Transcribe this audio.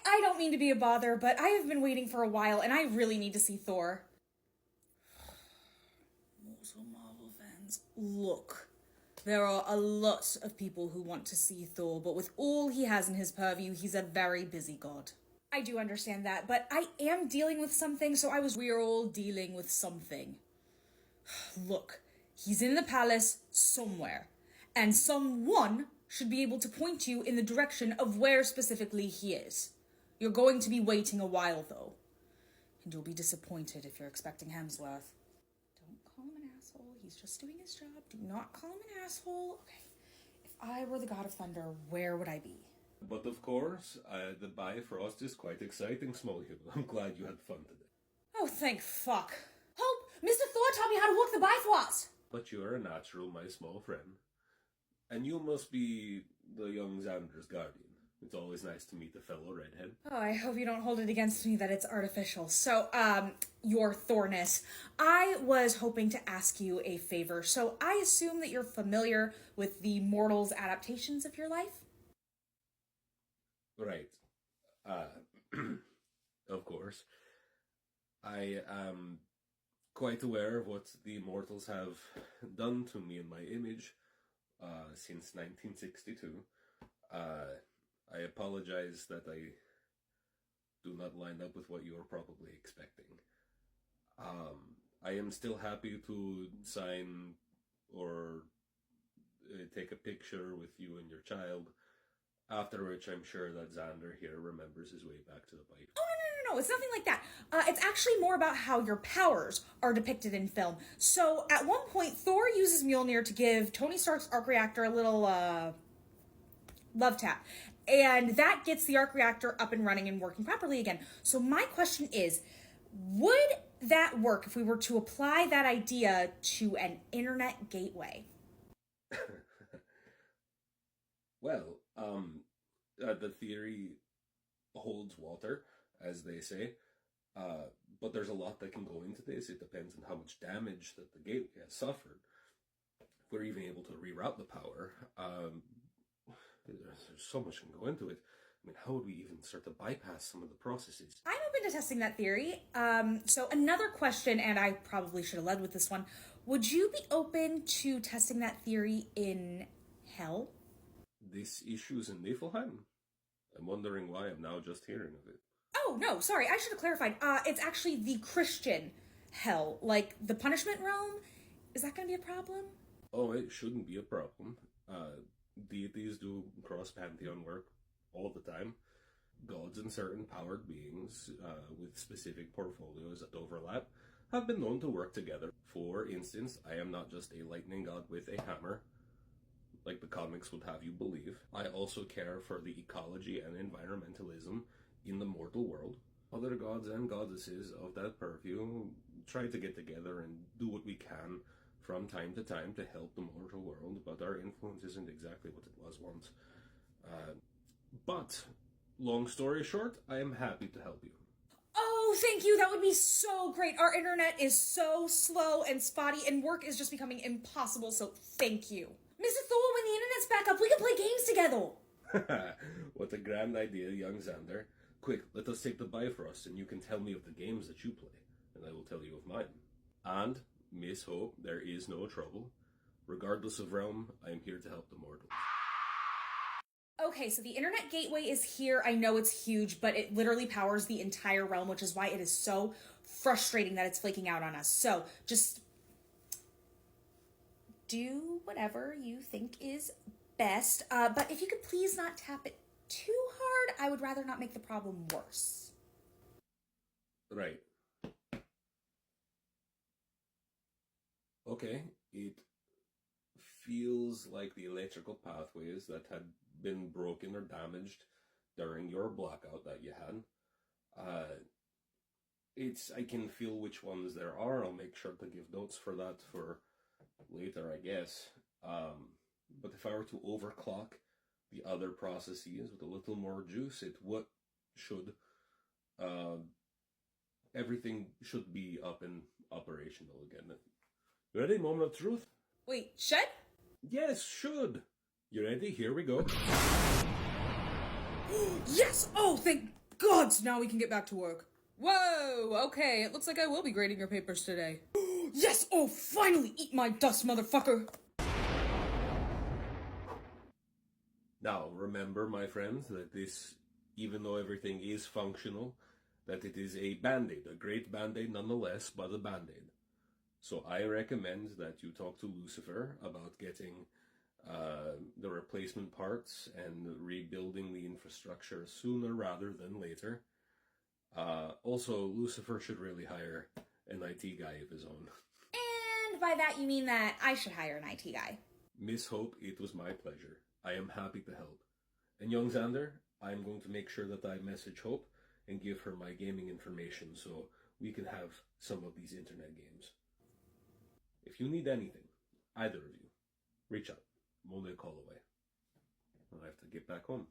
I don't mean to be a bother, but I have been waiting for a while, and I really need to see Thor. Also, Marvel fans, look. There are a lot of people who want to see Thor, but with all he has in his purview, he's a very busy god. I do understand that, but I am dealing with something, so we're all dealing with something. Look, he's in the palace somewhere, and someone should be able to point you in the direction of where specifically he is. You're going to be waiting a while, though, and you'll be disappointed if you're expecting Hemsworth. Don't call him an asshole. He's just doing his job. Do not call him an asshole. Okay, if I were the god of thunder, where would I be? But of course, the Bifrost is quite exciting, Smallhue. I'm glad you had fun today. Oh, thank fuck. Help! Mr. Thor taught me how to work the Bifrost! But you are a natural, my small friend. And you must be the young Xander's guardian. It's always nice to meet a fellow redhead. Oh, I hope you don't hold it against me that it's artificial. So, your Thorness, I was hoping to ask you a favor. So I assume that you're familiar with the Mortals adaptations of your life? Right. Of course. I am quite aware of what the Immortals have done to me and my image since 1962. I apologize that I do not line up with what you are probably expecting. I am still happy to sign or take a picture with you and your child, after which I'm sure that Xander here remembers his way back to the bike. Oh, no, it's nothing like that. It's actually more about how your powers are depicted in film. So, at one point, Thor uses Mjolnir to give Tony Stark's arc reactor a little, love tap. And that gets the arc reactor up and running and working properly again. So my question is, would that work if we were to apply that idea to an internet gateway? Well, the theory holds water, as they say, but there's a lot that can go into this. It depends on how much damage that the gateway has suffered. If we're even able to reroute the power, there's so much can go into it. I mean, how would we even start to bypass some of the processes? I'm open to testing that theory. So another question, and I probably should have led with this one. Would you be open to testing that theory in hell? This issue's in Niflheim. I'm wondering why I'm now just hearing of it. Oh, no, sorry, I should have clarified. It's actually the Christian hell, like the punishment realm. Is that going to be a problem? Oh, it shouldn't be a problem. Deities do cross-pantheon work all the time. Gods and certain powered beings with specific portfolios that overlap have been known to work together. For instance, I am not just a lightning god with a hammer, like the comics would have you believe. I also care for the ecology and environmentalism in the mortal world. Other gods and goddesses of that purview try to get together and do what we can from time to time to help the mortal world, but our influence isn't exactly what it was once. But, long story short, I am happy to help you. Oh, thank you. That would be so great. Our internet is so slow and spotty, and work is just becoming impossible, so thank you. Mr. Thor, when the internet's back up, we can play games together. What a grand idea, young Xander. Quick, let us take the Bifrost, and you can tell me of the games that you play, and I will tell you of mine. And, Miss Hope, there is no trouble. Regardless of realm, I am here to help the mortals. Okay, so the internet gateway is here. I know it's huge, but it literally powers the entire realm, which is why it is so frustrating that it's flaking out on us. So, just do whatever you think is best. But if you could please not tap it too hard, I would rather not make the problem worse. Right. Okay, it feels like the electrical pathways that had been broken or damaged during your blackout that you had. I can feel which ones there are. I'll make sure to give notes for that for later, I guess. But if I were to overclock the other processes with a little more juice, everything should be up and operational again. You ready? Moment of truth? Wait, should? Yes, should. You ready? Here we go. Yes! Oh, thank God, so now we can get back to work. Whoa, okay, it looks like I will be grading your papers today. Yes! Oh, finally! Eat my dust, motherfucker! Now, remember, my friends, that this, even though everything is functional, that it is a band-aid, a great band-aid nonetheless, but a band-aid. So I recommend that you talk to Lucifer about getting the replacement parts and rebuilding the infrastructure sooner rather than later. Also, Lucifer should really hire an IT guy of his own. And by that you mean that I should hire an IT guy. Miss Hope, it was my pleasure. I am happy to help. And young Xander, I'm going to make sure that I message Hope and give her my gaming information so we can have some of these internet games. If you need anything, either of you, reach out. I'm only a call away. I have to get back home.